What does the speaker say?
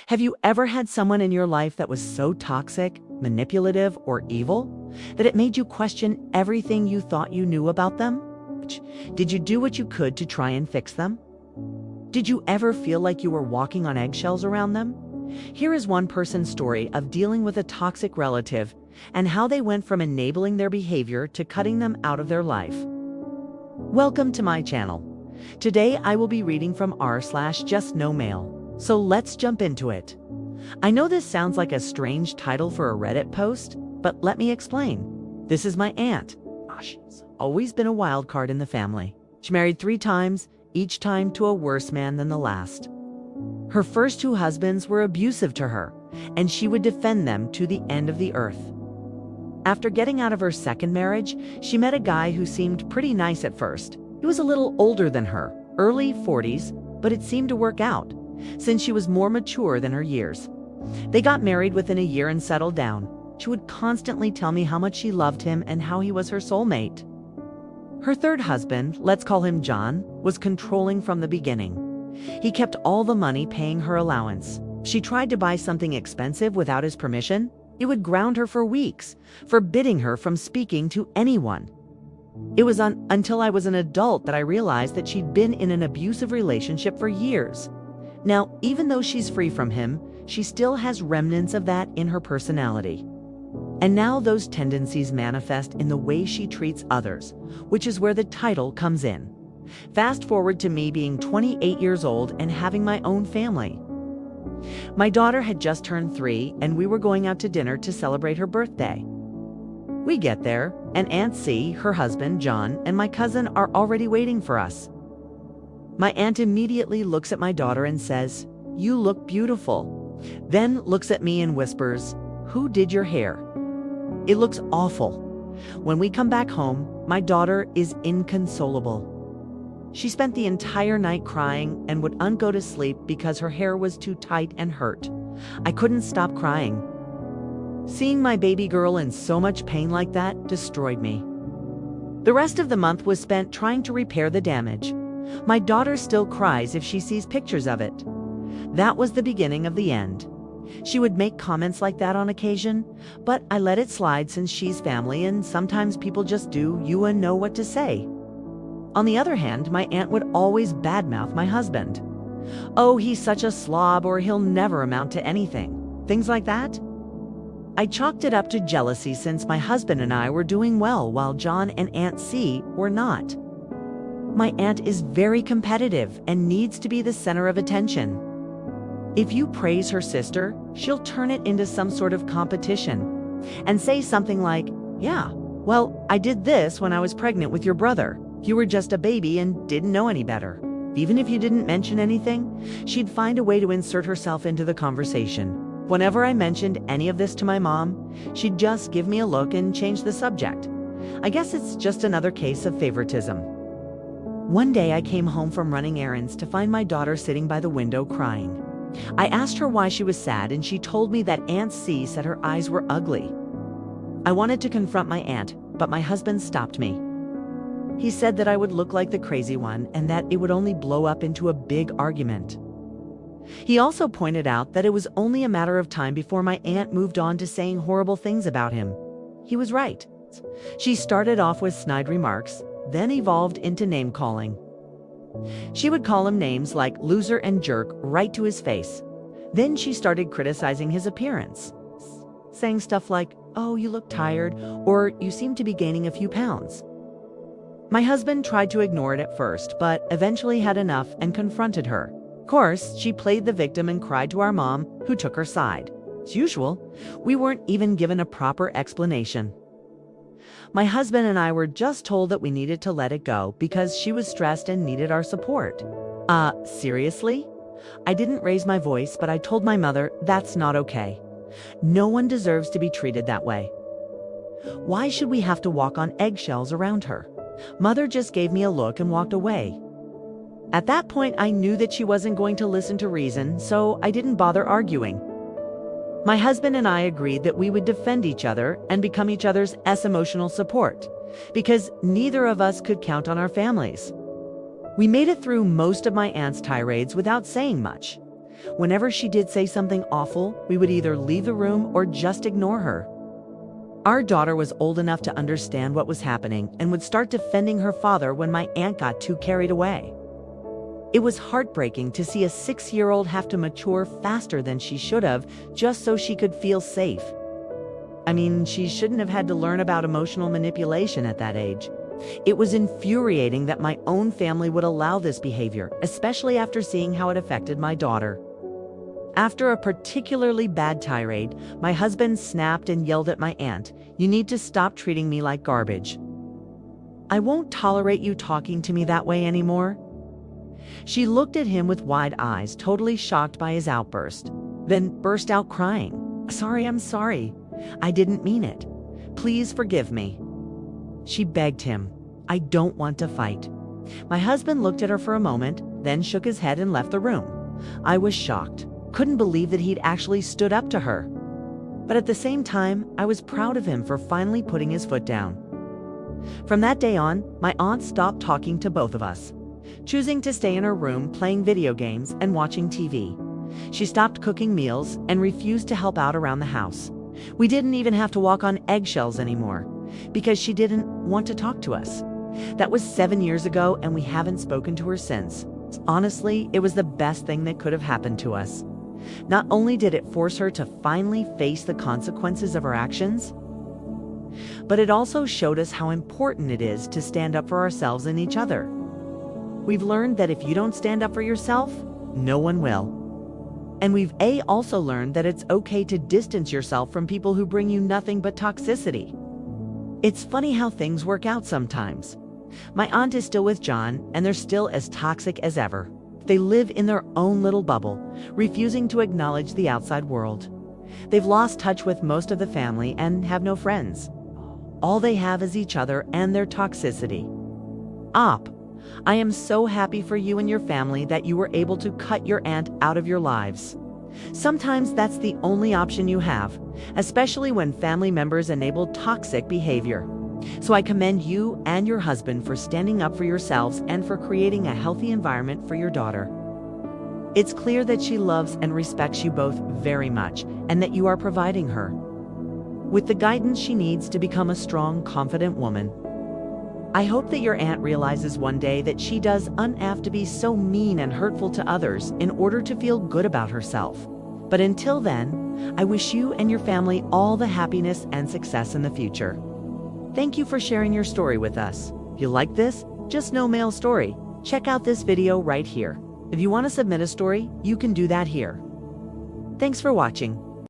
Have you ever had someone in your life that was so toxic, manipulative, or evil that it made you question everything you thought you knew about them? Did you do what you could to try and fix them? Did you ever feel like you were walking on eggshells around them? Here is one person's story of dealing with a toxic relative and how they went from enabling their behavior to cutting them out of their life. Welcome to my channel. Today I will be reading from r/justnomail, so let's jump into it. I know this sounds like a strange title for a Reddit post, but let me explain. This is my aunt. She's always been a wild card in the family. She married 3 times, each time to a worse man than the last. Her first 2 husbands were abusive to her, and she would defend them to the end of the earth. After getting out of her second marriage, she met a guy who seemed pretty nice at first. He was a little older than her, early 40s, but it seemed to work out, since she was more mature than her years. They got married within a year and settled down. She would constantly tell me how much she loved him and how he was her soulmate. Her third husband, let's call him John, was controlling from the beginning. He kept all the money paying her allowance. She tried to buy something expensive without his permission. It would ground her for weeks, forbidding her from speaking to anyone. It was until I was an adult that I realized that she'd been in an abusive relationship for years. Now, even though she's free from him, she still has remnants of that in her personality. And now those tendencies manifest in the way she treats others, which is where the title comes in. Fast forward to me being 28 years old and having my own family. My daughter had just turned 3, and we were going out to dinner to celebrate her birthday. We get there, and Aunt C, her husband, John, and my cousin are already waiting for us. My aunt immediately looks at my daughter and says, "You look beautiful." Then looks at me and whispers, "Who did your hair?" It looks awful. When we come back home, my daughter is inconsolable. She spent the entire night crying and wouldn't go to sleep because her hair was too tight and hurt. I couldn't stop crying. Seeing my baby girl in so much pain like that destroyed me. The rest of the month was spent trying to repair the damage. My daughter still cries if she sees pictures of it. That was the beginning of the end. She would make comments like that on occasion, but I let it slide since she's family and sometimes people just do you and know what to say. On the other hand, my aunt would always badmouth my husband. "Oh, he's such a slob," or "he'll never amount to anything." Things like that. I chalked it up to jealousy since my husband and I were doing well while John and Aunt C were not. My aunt is very competitive and needs to be the center of attention. If you praise her sister, she'll turn it into some sort of competition and say something like, "Yeah, well, I did this when I was pregnant with your brother. You were just a baby and didn't know any better." Even if you didn't mention anything, she'd find a way to insert herself into the conversation. Whenever I mentioned any of this to my mom, she'd just give me a look and change the subject. I guess it's just another case of favoritism. One day I came home from running errands to find my daughter sitting by the window crying. I asked her why she was sad, and she told me that Aunt C said her eyes were ugly. I wanted to confront my aunt, but my husband stopped me. He said that I would look like the crazy one and that it would only blow up into a big argument. He also pointed out that it was only a matter of time before my aunt moved on to saying horrible things about him. He was right. She started off with snide remarks, then evolved into name-calling. She would call him names like loser and jerk right to his face. Then she started criticizing his appearance, saying stuff like, "Oh, you look tired," or "You seem to be gaining a few pounds." My husband tried to ignore it at first, but eventually had enough and confronted her. Of course, she played the victim and cried to our mom, who took her side. As usual, we weren't even given a proper explanation. My husband and I were just told that we needed to let it go because she was stressed and needed our support. Seriously? I didn't raise my voice, but I told my mother that's not okay. No one deserves to be treated that way. Why should we have to walk on eggshells around her? Mother just gave me a look and walked away. At that point, I knew that she wasn't going to listen to reason, so I didn't bother arguing. My husband and I agreed that we would defend each other and become each other's emotional support, because neither of us could count on our families. We made it through most of my aunt's tirades without saying much. Whenever she did say something awful, we would either leave the room or just ignore her. Our daughter was old enough to understand what was happening and would start defending her father when my aunt got too carried away. It was heartbreaking to see a 6-year-old have to mature faster than she should have just so she could feel safe. I mean, she shouldn't have had to learn about emotional manipulation at that age. It was infuriating that my own family would allow this behavior, especially after seeing how it affected my daughter. After a particularly bad tirade, my husband snapped and yelled at my aunt, "You need to stop treating me like garbage. I won't tolerate you talking to me that way anymore." She looked at him with wide eyes, totally shocked by his outburst, then burst out crying. I'm sorry. I didn't mean it. Please forgive me." She begged him. "I don't want to fight." My husband looked at her for a moment, then shook his head and left the room. I was shocked. Couldn't believe that he'd actually stood up to her. But at the same time, I was proud of him for finally putting his foot down. From that day on, my aunt stopped talking to both of us, choosing to stay in her room playing video games and watching TV. She stopped cooking meals and refused to help out around the house. We didn't even have to walk on eggshells anymore because she didn't want to talk to us. That was 7 years ago, and we haven't spoken to her since. Honestly, it was the best thing that could have happened to us. Not only did it force her to finally face the consequences of her actions, but it also showed us how important it is to stand up for ourselves and each other. We've learned that if you don't stand up for yourself, no one will. And we've also learned that it's okay to distance yourself from people who bring you nothing but toxicity. It's funny how things work out sometimes. My aunt is still with John, and they're still as toxic as ever. They live in their own little bubble, refusing to acknowledge the outside world. They've lost touch with most of the family and have no friends. All they have is each other and their toxicity. I am so happy for you and your family that you were able to cut your aunt out of your lives. Sometimes that's the only option you have, especially when family members enable toxic behavior. So I commend you and your husband for standing up for yourselves and for creating a healthy environment for your daughter. It's clear that she loves and respects you both very much, and that you are providing her with the guidance she needs to become a strong, confident woman. I hope that your aunt realizes one day that she doesn't have to be so mean and hurtful to others in order to feel good about herself. But until then, I wish you and your family all the happiness and success in the future. Thank you for sharing your story with us. If you like this, Just No Mail story, check out this video right here. If you want to submit a story, you can do that here. Thanks for watching.